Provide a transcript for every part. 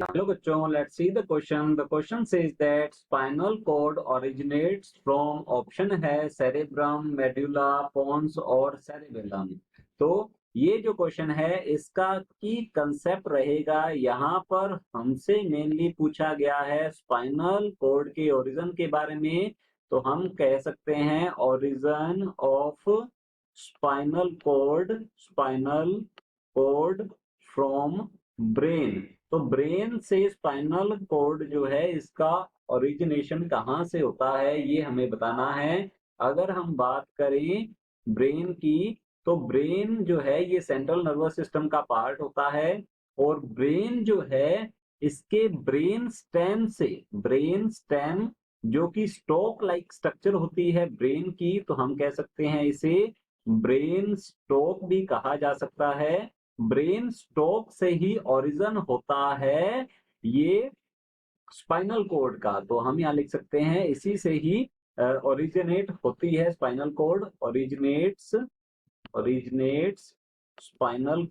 Hello बच्चों, let's see the question. The question says that spinal cord originates from option है cerebrum, medulla, pons और cerebellum. तो ये जो क्वेश्चन है इसका की कंसेप्ट रहेगा, यहाँ पर हमसे मेनली पूछा गया है स्पाइनल कॉर्ड के ओरिजिन के बारे में. तो हम कह सकते हैं origin of spinal cord from brain. तो ब्रेन से स्पाइनल कॉर्ड जो है इसका ओरिजिनेशन कहाँ से होता है ये हमें बताना है. अगर हम बात करें ब्रेन की, तो ब्रेन जो है ये सेंट्रल नर्वस सिस्टम का पार्ट होता है, और ब्रेन जो है इसके ब्रेन स्टेम जो कि स्टॉक लाइक स्ट्रक्चर होती है ब्रेन की, तो हम कह सकते हैं इसे ब्रेन स्टॉक भी कहा जा सकता है. ब्रेन स्टॉक से ही ओरिजिन होता है ये स्पाइनल कॉर्ड का. तो हम यहाँ लिख सकते हैं इसी से ही ओरिजिनेट होती है spinal cord. Originates spinal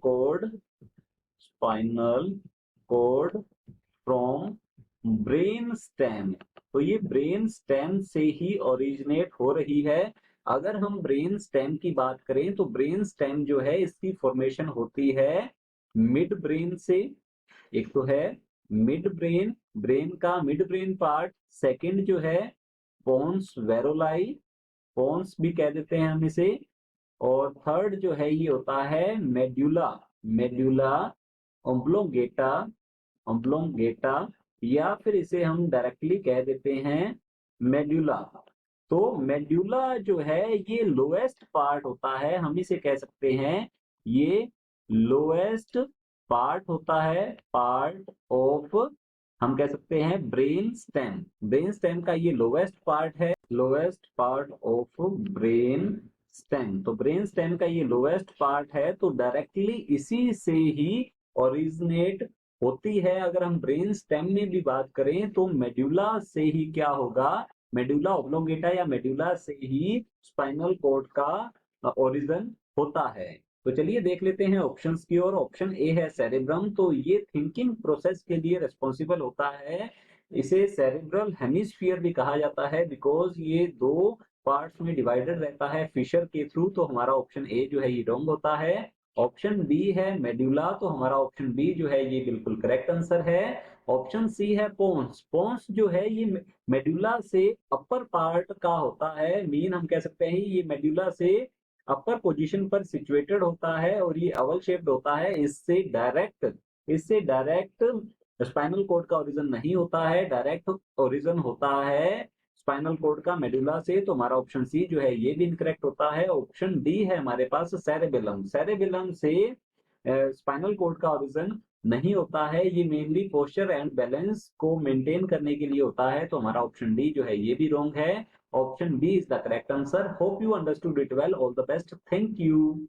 cord from brain stem. तो ये ब्रेन स्टेम से ही ओरिजिनेट हो रही है. अगर हम ब्रेन स्टेम की बात करें तो ब्रेन स्टेम जो है इसकी फॉर्मेशन होती है मिड ब्रेन से. एक तो है मिड ब्रेन, ब्रेन का मिड ब्रेन पार्ट. सेकंड जो है पोन्स वेरोलाई, पोन्स भी कह देते हैं हम इसे. और थर्ड जो है ये होता है मेड्यूला ओब्लोंगेटा, या फिर इसे हम डायरेक्टली कह देते हैं मेड्यूला. तो मेड्यूला जो है ये लोएस्ट पार्ट होता है, हम इसे कह सकते हैं ये लोएस्ट पार्ट होता है, पार्ट ऑफ, हम कह सकते हैं ब्रेन स्टेम. ब्रेन स्टेम का ये लोएस्ट पार्ट है, lowest part of brain stem. तो ब्रेन स्टेम का ये लोएस्ट पार्ट है, तो डायरेक्टली इसी से ही ओरिजिनेट होती है. अगर हम ब्रेन स्टेम में भी बात करें तो मेड्यूला से ही क्या होगा, मेड्यूला ओब्लोंगेटा या मेड्यूला से ही स्पाइनल कॉर्ड का ओरिजिन होता है. तो चलिए देख लेते हैं ऑप्शंस की ओर. ऑप्शन ए है सेरेब्रम. तो ये थिंकिंग प्रोसेस के लिए रिस्पॉन्सिबल होता है. इसे सेरेब्रल हेमिस्फीयर भी कहा जाता है बिकॉज ये दो पार्ट्स में डिवाइडेड रहता है फिशर के थ्रू. तो हमारा ऑप्शन ए जो है ये रॉन्ग होता है. ऑप्शन बी है मेड्यूला, तो हमारा ऑप्शन बी जो है ये बिल्कुल करेक्ट आंसर है. ऑप्शन सी है पोन्स. पोन्स जो है ये मेड्यूला से अपर पार्ट का होता है, मीन हम कह सकते हैं ये मेड्यूला से अपर पोजीशन पर सिचुएटेड होता है, और ये ओवल शेप्ड होता है. इससे डायरेक्ट स्पाइनल कॉर्ड का ओरिजिन नहीं होता है, डायरेक्ट ओरिजिन होता है स्पाइनल कॉर्ड का मेडुला से. तो हमारा ऑप्शन सी जो है ये भी इनकरेक्ट होता है. ऑप्शन डी है हमारे पास सेरेबेलम. सेरेबेलम से स्पाइनल कॉर्ड का ओरिजिन नहीं होता है, ये मेनली पोस्चर एंड बैलेंस को मेंटेन करने के लिए होता है. तो हमारा ऑप्शन डी जो है ये भी रॉन्ग है. Option B is the correct answer. Hope you understood it well. All the best. Thank you.